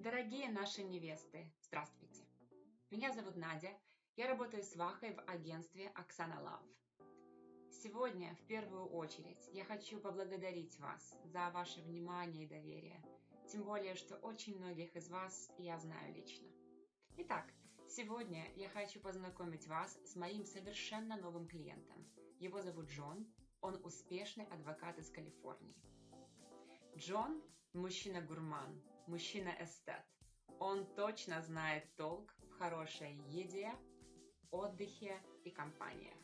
Дорогие наши невесты, здравствуйте. Меня зовут Надя, я работаю свахой в агентстве Оксана Лав. Сегодня, в первую очередь, я хочу поблагодарить вас за ваше внимание и доверие, тем более, что очень многих из вас я знаю лично. Итак, сегодня я хочу познакомить вас с моим совершенно новым клиентом. Его зовут Джон, он успешный адвокат из Калифорнии. Джон – мужчина-гурман, мужчина-эстет. Он точно знает толк в хорошей еде, отдыхе и компаниях.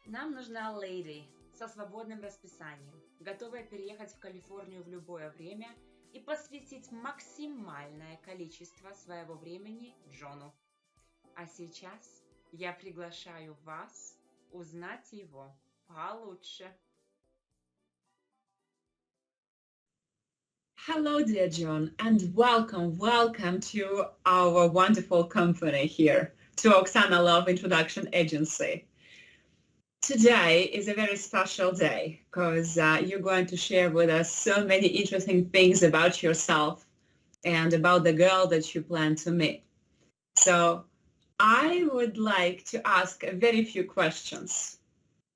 Нам нужна леди со свободным расписанием, готовая переехать в Калифорнию в любое время и посвятить максимальное количество своего времени Джону. А сейчас я приглашаю вас узнать его получше. Hello, dear John, and welcome to our wonderful company here, to Oksana Love Introduction Agency. Today is a very special day because you're going to share with us so many interesting things about yourself and about the girl that you plan to meet. So I would like to ask a very few questions.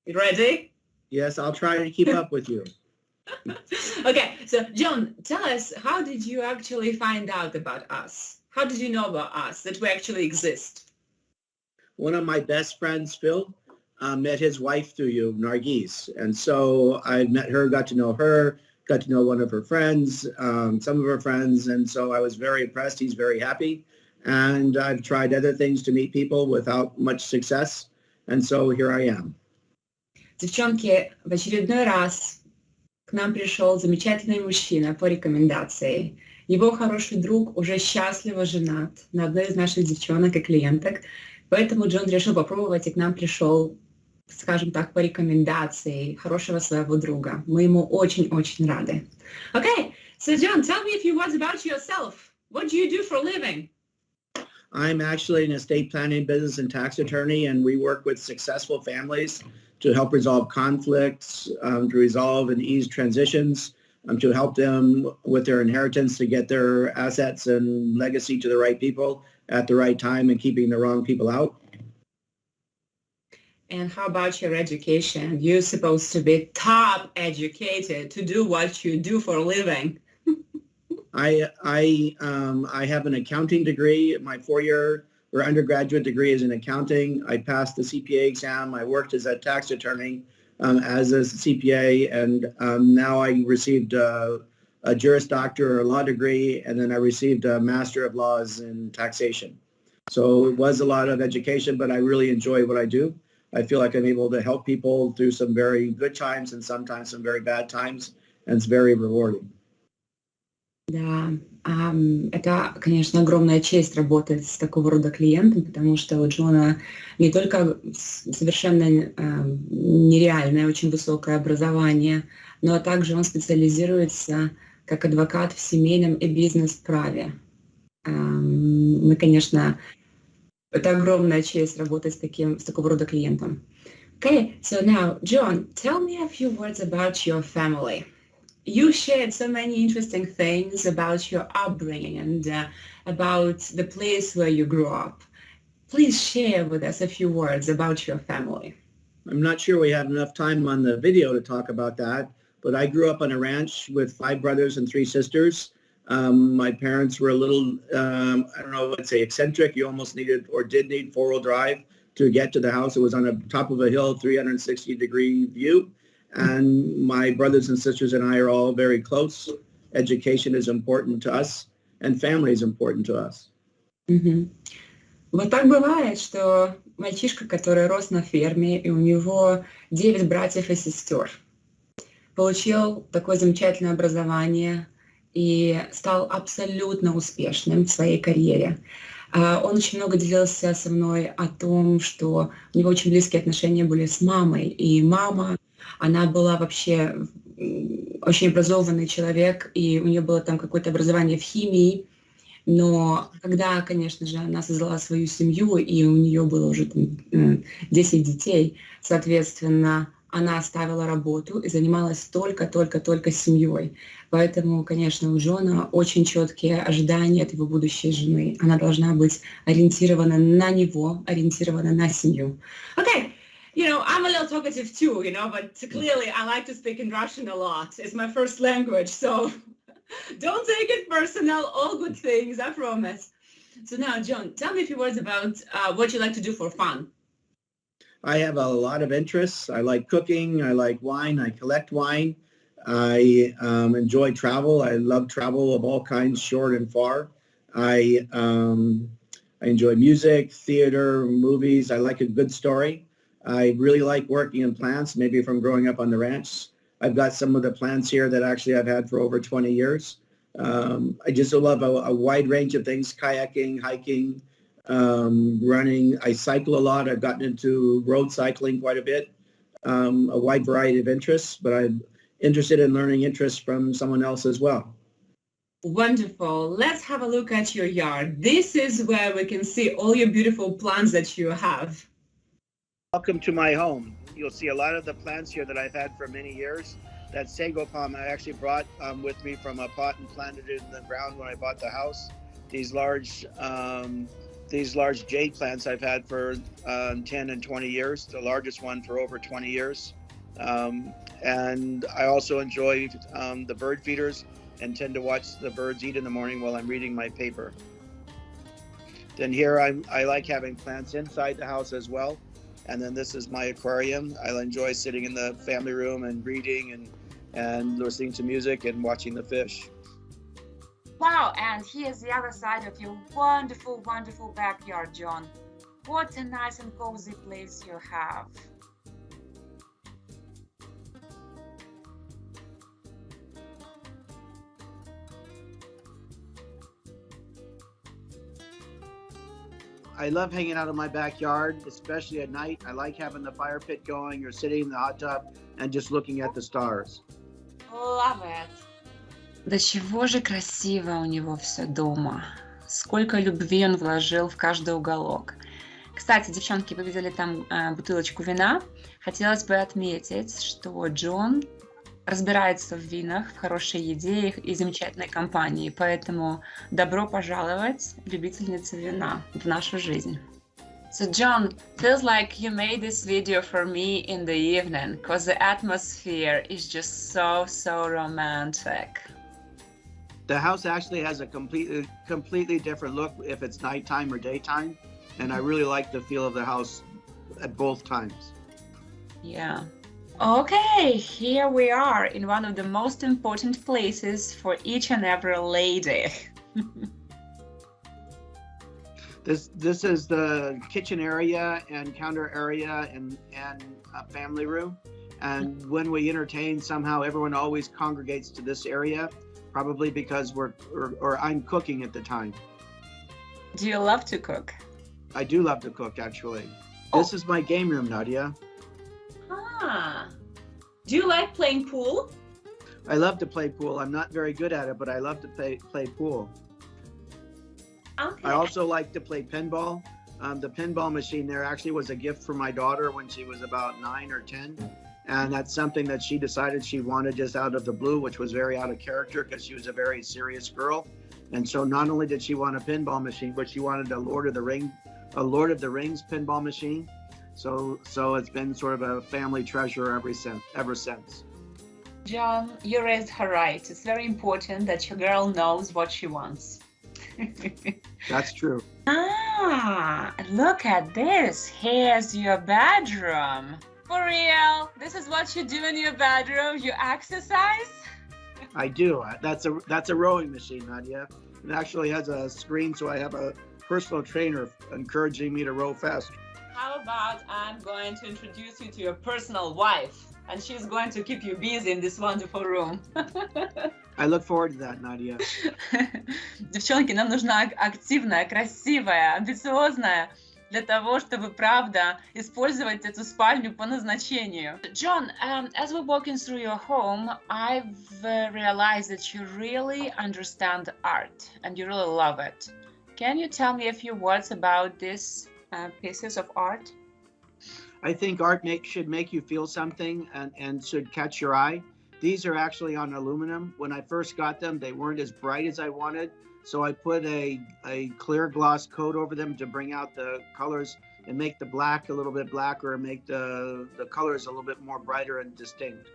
You ready? Yes, I'll try to keep up with you. Okay, so John, tell us, how did you actually find out about us? How did you know about us, that we actually exist? One of my best friends, Phil, met his wife through you, Nargis. And so I met her, got to know one of her friends, some of her friends. And so I was very impressed. He's very happy. And I've tried other things to meet people without much success. And so here I am. Девчонки, в очередной раз к нам пришел замечательный мужчина по рекомендации. Его хороший друг уже счастливо женат на одной из наших девчонок и клиенток. Поэтому Джон решил попробовать и к нам пришел, скажем так, по рекомендации хорошего своего друга. Мы ему очень-очень рады. Okay, so John, tell me a few words about yourself. What do you do for a living? I'm actually an estate planning business and tax attorney, and we work with successful families to help resolve conflicts, to resolve and ease transitions, to help them with their inheritance to get their assets and legacy to the right people at the right time and keeping the wrong people out. And how about your education? You're supposed to be top educated to do what you do for a living. I have an accounting degree. My four-year or undergraduate degree is in accounting. I passed the CPA exam. I worked as a tax attorney as a CPA, and now I received a Juris Doctor or a law degree, and then I received a Master of Laws in taxation. So it was a lot of education, but I really enjoy what I do. I feel like I'm able to help people through some very good times and sometimes some very bad times, and it's very rewarding. Да, это, конечно, огромная честь работать с такого рода клиентом, потому что у Джона не только совершенно нереальное, очень высокое образование, но также он специализируется как адвокат в семейном и бизнес-праве. Мы, конечно, это огромная честь работать с такого рода клиентом. Okay, so now, John, tell me a few words about your family. You shared so many interesting things about your upbringing and about the place where you grew up. Please share with us a few words about your family. I'm not sure we have enough time on the video to talk about that, but I grew up on a ranch with 5 brothers and 3 sisters. My parents were a little, I don't know, let's say eccentric. You almost needed or did need 4-wheel drive to get to the house. It was on the top of a hill, 360-degree view. And my brothers and sisters and I are all very close. Education is important to us, and family is important to us. Вот так бывает, что мальчишка, который рос на ферме, и у него 9 братьев и сестер, получил такое замечательное образование и стал абсолютно успешным в своей карьере. Он очень много делился со мной о том, что у него очень близкие отношения были с мамой, и мама, она была вообще очень образованный человек, и у нее было там какое-то образование в химии, но когда, конечно же, она создала свою семью, и у нее было уже там 10 детей, соответственно, она оставила работу и занималась только семьей. Поэтому, конечно, у Джона очень четкие ожидания от его будущей жены. Она должна быть ориентирована на него, ориентирована на семью. Okay, I'm a little talkative too, but clearly I like to speak in Russian a lot. It's my first language, so don't take it personal. All good things, I promise. So now, John, tell me a few words about what you like to do for fun. I have a lot of interests. I like cooking. I like wine. I collect wine. I enjoy travel. I love travel of all kinds, short and far. I enjoy music, theater, movies. I like a good story. I really like working in plants, maybe from growing up on the ranch. I've got some of the plants here that actually I've had for over 20 years. I just love a wide range of things, kayaking, hiking, running. I cycle a lot. I've gotten into road cycling quite a bit, a wide variety of interests, but I'm interested in learning interests from someone else as well. Wonderful. Let's have a look at your yard. This is where we can see all your beautiful plants that you have. Welcome to my home. You'll see a lot of the plants here that I've had for many years. That sago palm I actually brought with me from a pot and planted it in the ground when I bought the house. These large jade plants I've had for 10 and 20 years, the largest one for over 20 years. And I also enjoy the bird feeders and tend to watch the birds eat in the morning while I'm reading my paper. Then here I like having plants inside the house as well. And then this is my aquarium. I enjoy sitting in the family room and reading and listening to music and watching the fish. Wow, and here's the other side of your wonderful, wonderful backyard, John. What a nice and cozy place you have. I love hanging out in my backyard, especially at night. I like having the fire pit going or sitting in the hot tub and just looking at the stars. Love it. До чего же красиво у него все дома. Сколько любви он вложил в каждый уголок. Кстати, девчонки, вы видели там бутылочку вина. Хотелось бы отметить, что Джон разбирается в винах, в хорошей еде и замечательной компании. Поэтому добро пожаловать, любительница вина, в нашу жизнь. So John, feels like you made this video for me in the evening, because the atmosphere is just so romantic. The house actually has a completely different look if it's nighttime or daytime. And I really like the feel of the house at both times. Yeah. Okay, here we are in one of the most important places for each and every lady. This is the kitchen area and counter area and a family room. And when we entertain, somehow everyone always congregates to this area, probably because I'm cooking at the time. Do you love to cook? I do love to cook, actually. This is my game room, Nadia. Do you like playing pool? I love to play pool. I'm not very good at it, but I love to play pool. Okay. I also like to play pinball. The pinball machine there actually was a gift for my daughter when she was about 9 or 10. And that's something that she decided she wanted just out of the blue, which was very out of character because she was a very serious girl. And so not only did she want a pinball machine, but she wanted a Lord of the Rings pinball machine. So it's been sort of a family treasure ever since. John, you raised her right. It's very important that your girl knows what she wants. That's true. Look at this. Here's your bedroom. For real? This is what you do in your bedroom? You exercise? I do. That's a rowing machine, Nadia. It actually has a screen, so I have a personal trainer encouraging me to row fast. How about I'm going to introduce you to your personal wife, and she's going to keep you busy in this wonderful room. I look forward to that, Nadia. Девчонки, нам нужна активная, красивая, амбициозная, для того, чтобы, правда, использовать эту спальню по назначению. John, as we're walking through your home, I've realized that you really understand art and you really love it. Can you tell me a few words about these pieces of art? I think art should make you feel something and should catch your eye. These are actually on aluminum. When I first got them, they weren't as bright as I wanted. So I put a clear gloss coat over them to bring out the colors and make the black a little bit blacker and make the colors a little bit more brighter and distinct.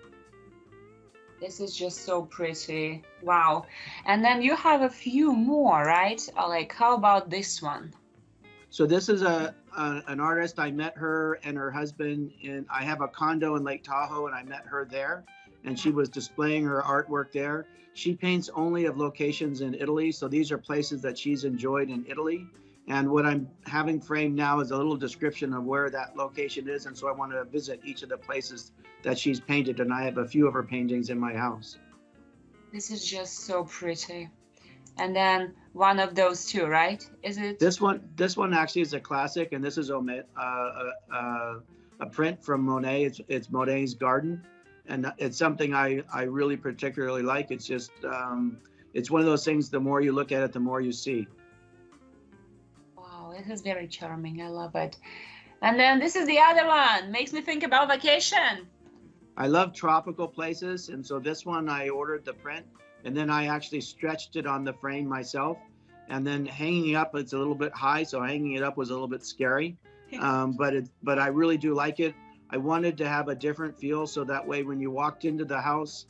This is just so pretty. Wow. And then you have a few more, right? Like, how about this one? So this is an artist. I met her and her husband I have a condo in Lake Tahoe, and I met her there, and she was displaying her artwork there. She paints only of locations in Italy. So these are places that she's enjoyed in Italy. And what I'm having framed now is a little description of where that location is. And so I want to visit each of the places that she's painted. And I have a few of her paintings in my house. This is just so pretty. And then one of those two, right? Is it? This one actually is a classic. And this is a print from Monet. It's Monet's garden. And it's something I really particularly like. It's just, it's one of those things, the more you look at it, the more you see. It is very charming. I love it. And then this is the other one. Makes me think about vacation. I love tropical places. And so this one, I ordered the print, and then I actually stretched it on the frame myself. And then hanging up, it's a little bit high. So hanging it up was a little bit scary. But I really do like it. I wanted to have a different feel. So that way, when you walked into the house,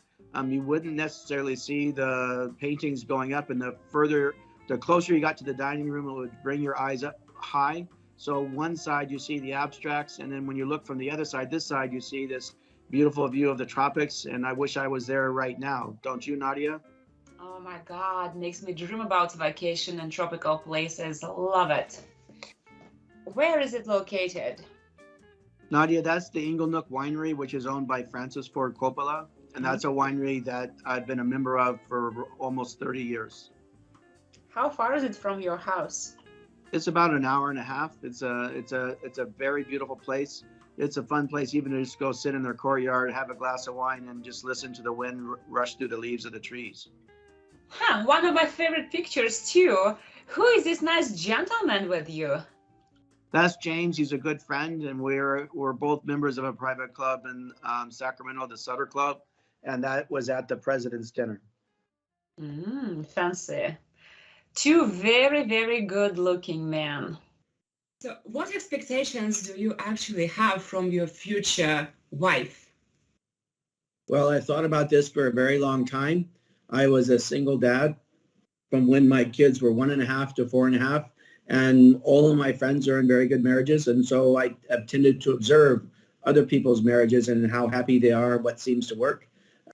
you wouldn't necessarily see the paintings going up, and the closer you got to the dining room, it would bring your eyes up high. So one side you see the abstracts, and then when you look from the other side, this side, you see this beautiful view of the tropics. And I wish I was there right now. Don't you, Nadia? Oh my God, makes me dream about vacation and tropical places. Love it. Where is it located? Nadia, that's the Inglenook Winery, which is owned by Francis Ford Coppola. And that's a winery that I've been a member of for almost 30 years. How far is it from your house? It's about an hour and a half. It's a very beautiful place. It's a fun place even to just go sit in their courtyard, have a glass of wine, and just listen to the wind rush through the leaves of the trees. One of my favorite pictures too. Who is this nice gentleman with you? That's James. He's a good friend, and we're both members of a private club in Sacramento, the Sutter Club, and that was at the President's Dinner. Fancy. Two very, very good-looking men. So what expectations do you actually have from your future wife? Well, I thought about this for a very long time. I was a single dad from when my kids were 1.5 to 4.5, and all of my friends are in very good marriages. And so I have tended to observe other people's marriages and how happy they are, what seems to work.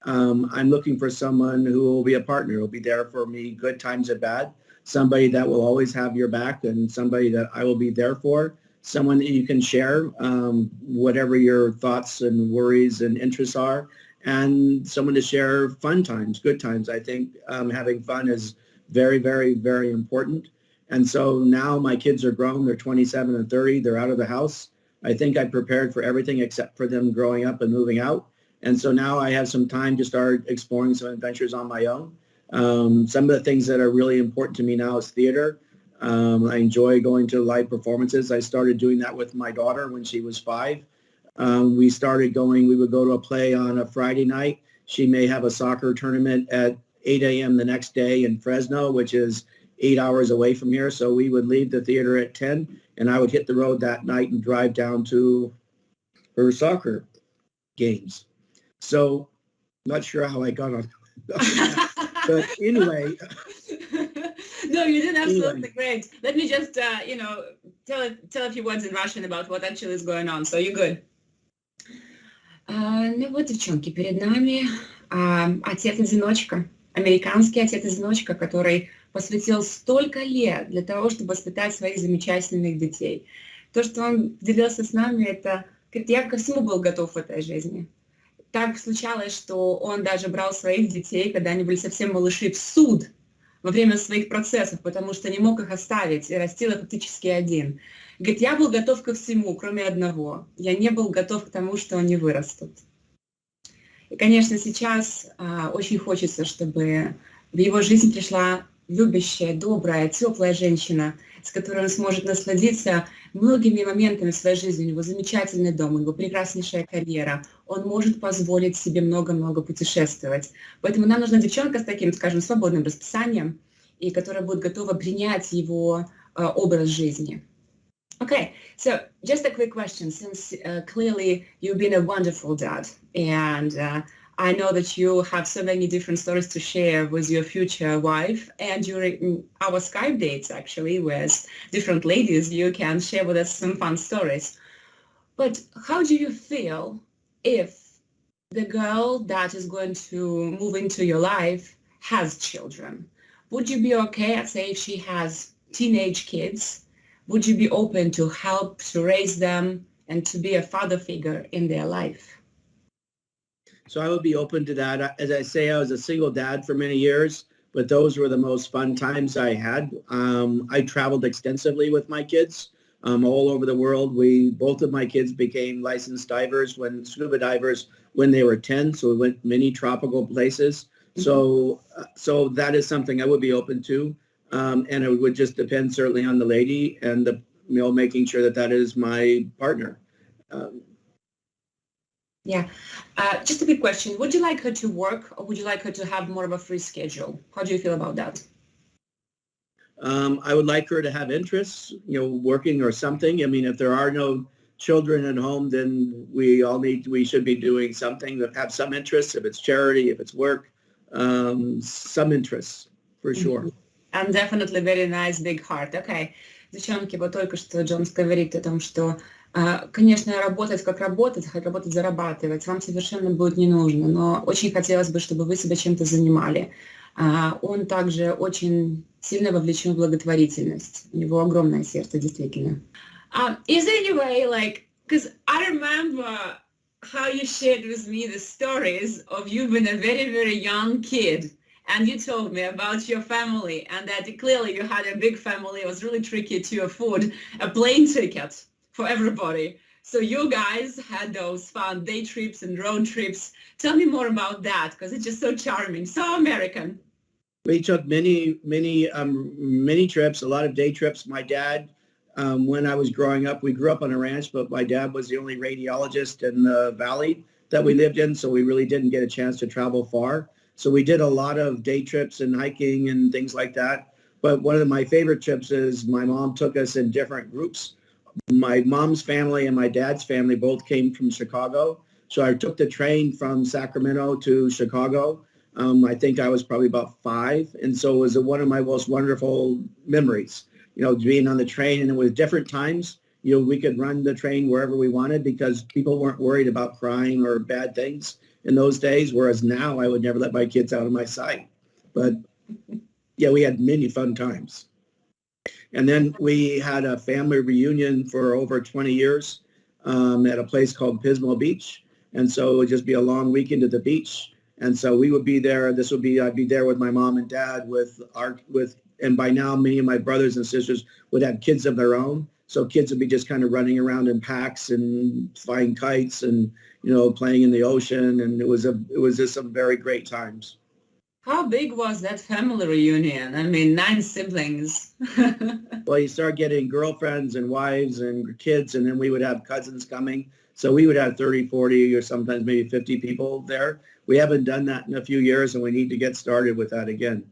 I'm looking for someone who will be a partner, who will be there for me, good times and bad. Somebody that will always have your back, and somebody that I will be there for, someone that you can share whatever your thoughts and worries and interests are, and someone to share fun times, good times. I think having fun is very, very, very important. And so now my kids are grown. They're 27 and 30. They're out of the house. I think I prepared for everything except for them growing up and moving out. And so now I have some time to start exploring some adventures on my own. Some of the things that are really important to me now is theater. I enjoy going to live performances. I started doing that with my daughter when she was 5. We would go to a play on a Friday night. She may have a soccer tournament at 8 a.m. the next day in Fresno, which is 8 hours away from here. So we would leave the theater at 10, and I would hit the road that night and drive down to her soccer games. So not sure how I got on. But anyway. No, you did absolutely great. Let me just, tell a few words in Russian about what actually is going on. So you're good. Ну вот, девчонки, перед нами отец-одиночка, американский отец-одиночка, который посвятил столько лет для того, чтобы воспитать своих замечательных детей. То, что он делился с нами, это, говорит, я ко всему был готов в этой жизни. Так случалось, что он даже брал своих детей, когда они были совсем малыши, в суд во время своих процессов, потому что не мог их оставить и растил их фактически один. Говорит, я был готов ко всему, кроме одного. Я не был готов к тому, что они вырастут. И, конечно, сейчас очень хочется, чтобы в его жизнь пришла любящая, добрая, теплая женщина, с которой он сможет насладиться многими моментами в своей жизни. У него замечательный дом, у него прекраснейшая карьера. Он может позволить себе много-много путешествовать. Поэтому нам нужна девчонка с таким, скажем, свободным расписанием, и которая будет готова принять его образ жизни. Okay, so just a quick question, since clearly you've been a wonderful dad, and I know that you have so many different stories to share with your future wife, and during our Skype dates, actually, with different ladies, you can share with us some fun stories. But how do you feel if the girl that is going to move into your life has children? Would you be okay, I'd say, if she has teenage kids? Would you be open to help to raise them and to be a father figure in their life? So I would be open to that. As I say, I was a single dad for many years, but those were the most fun times I had. I traveled extensively with my kids all over the world. Both of my kids became licensed divers, scuba divers, when they were 10. So we went many tropical places. Mm-hmm. So that is something I would be open to. And it would just depend certainly on the lady and making sure that is my partner. Just a quick question. Would you like her to work, or would you like her to have more of a free schedule? How do you feel about that? I would like her to have interests, working or something. I mean, if there are no children at home, then we should be doing something that have some interests. If it's charity, if it's work, some interests for sure. Mm-hmm. And definitely very nice big heart. Okay. Девчонки, вот только что Джон говорит о том, что, конечно, работать как работать, зарабатывать вам совершенно будет не нужно, но очень хотелось бы, чтобы вы себя чем-то занимали. Он также очень сильно вовлечен в благотворительность. У него огромное сердце, действительно. Is there any way, because I remember how you shared with me the stories of you being a very, very young kid. And you told me about your family and that clearly you had a big family. It was really tricky to afford a plane ticket for everybody. So you guys had those fun day trips and road trips. Tell me more about that, because it's just so charming, so American. We took many trips, a lot of day trips. My dad, when I was growing up, we grew up on a ranch, but my dad was the only radiologist in the valley that we lived in, so we really didn't get a chance to travel far. So we did a lot of day trips and hiking and things like that. But one of my favorite trips is my mom took us in different groups. My mom's family and my dad's family both came from Chicago. So I took the train from Sacramento to Chicago. I think I was probably about 5. And so it was one of my most wonderful memories, being on the train. And it was different times. We could run the train wherever we wanted because people weren't worried about crime or bad things in those days, whereas now I would never let my kids out of my sight. But yeah, we had many fun times. And then we had a family reunion for over 20 years at a place called Pismo Beach. And so it would just be a long weekend at the beach. And so we would be there. I'd be there with my mom and dad and by now many of my brothers and sisters would have kids of their own. So kids would be just kind of running around in packs and flying kites and, playing in the ocean. And it was just some very great times. How big was that family reunion? I mean, 9 siblings. Well, you start getting girlfriends and wives and kids, and then we would have cousins coming. So we would have 30, 40, or sometimes maybe 50 people there. We haven't done that in a few years, and we need to get started with that again.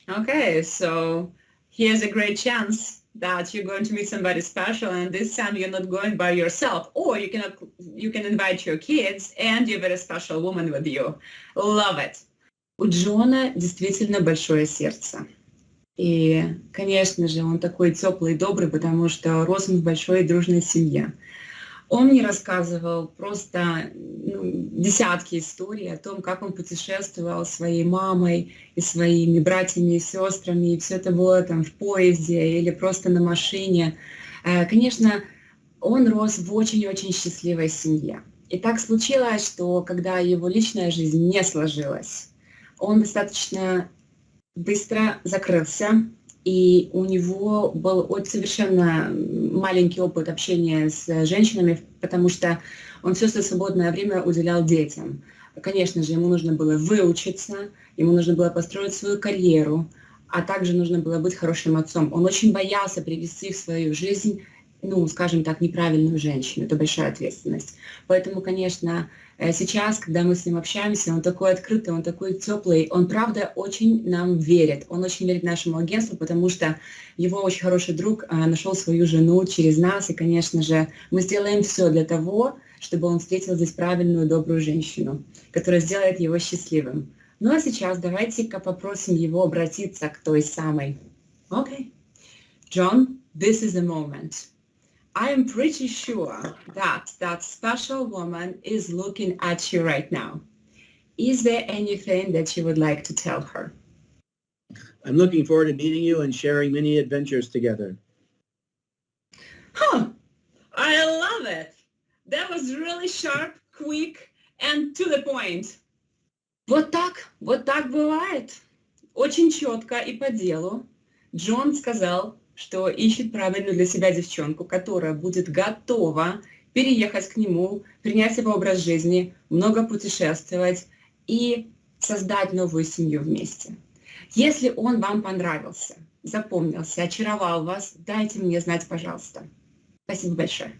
Okay, so here's a great chance that you're going to meet somebody special, and this time you're not going by yourself, or you can invite your kids and your very special woman with you. Love it. У Джона действительно большое сердце. И, конечно же, он такой теплый и добрый, потому что рос он в большой и дружной семье. Он мне рассказывал просто десятки историй о том, как он путешествовал со своей мамой и своими братьями и сестрами, и все это было там в поезде или просто на машине. Конечно, он рос в очень-очень счастливой семье. И так случилось, что когда его личная жизнь не сложилась, он достаточно быстро закрылся, и у него был совершенно маленький опыт общения с женщинами, потому что он все свое свободное время уделял детям. Конечно же, ему нужно было выучиться, ему нужно было построить свою карьеру, а также нужно было быть хорошим отцом. Он очень боялся привести в свою жизнь, ну, скажем так, неправильную женщину. Это большая ответственность. Поэтому, конечно, сейчас, когда мы с ним общаемся, он такой открытый, он такой теплый, он, правда, очень нам верит. Он очень верит нашему агентству, потому что его очень хороший друг нашел свою жену через нас, и, конечно же, мы сделаем все для того, чтобы он встретил здесь правильную, добрую женщину, которая сделает его счастливым. Ну а сейчас давайте-ка попросим его обратиться к той самой. Okay. John, this is the moment. I am pretty sure that that special woman is looking at you right now. Is there anything that you would like to tell her? I'm looking forward to meeting you and sharing many adventures together. Huh, I love it. That was really sharp, quick, and to the point. Вот так бывает. Очень четко и по делу. Джон сказал, что ищет правильную для себя девчонку, которая будет готова переехать к нему, принять его образ жизни, много путешествовать и создать новую семью вместе. Если он вам понравился, запомнился, очаровал вас, дайте мне знать, пожалуйста. Спасибо большое.